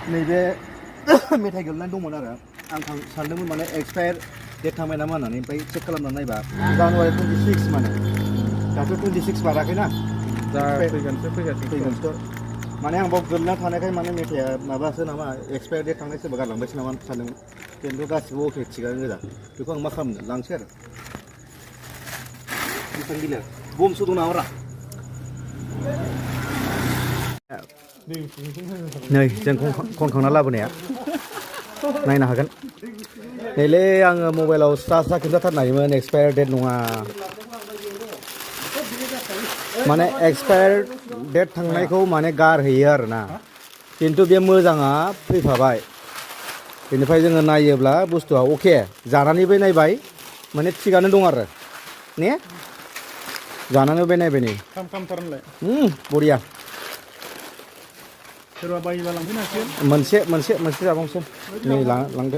नैबे मेथाइ गोलैनानै दंमोन आरो आं सानदोंमोन माने एक्सपायार डेट थांबाय नामा होननानै ओमफ्राय चेक खालामनानै नायबा जानुवारि 26 माने दाथ' 26 बाराखैना दा फैगोनसो माने आं बाव गोलैना थानायखाय माने मेथाइआ माबासो नामा एक्सपायार डेट थांनाय सोरबा गारलांबायसो नामा सानदोंमोन खिन्थु गासिबो अके थिगानो गोजा बेखौ आं मा खालामनो लांसै आरो बेसेबां गिलिर बमसो दं नामा नै जों खनखांना लाबोनाया नायनो हागोन नैलै आङो मबाइलाव स्रा खिन्थाथारनो हायोमोन एक्सपायार डेट नङा माने एक्सपायार डेट थांनायखौ माने गारहैयो आरोना खिन्थु बे मोजाङा फैफाबाय बेनिफ्राय जोङो नायोब्ला बुस्थुआ अके जानानैबो नायबाय माने थिगानो दं आरो ने जानानैबो नायबाय नै बरिया सोरबा बायोबा लांफैनो हासिगोन मोनसे जाबावसै नै लांदो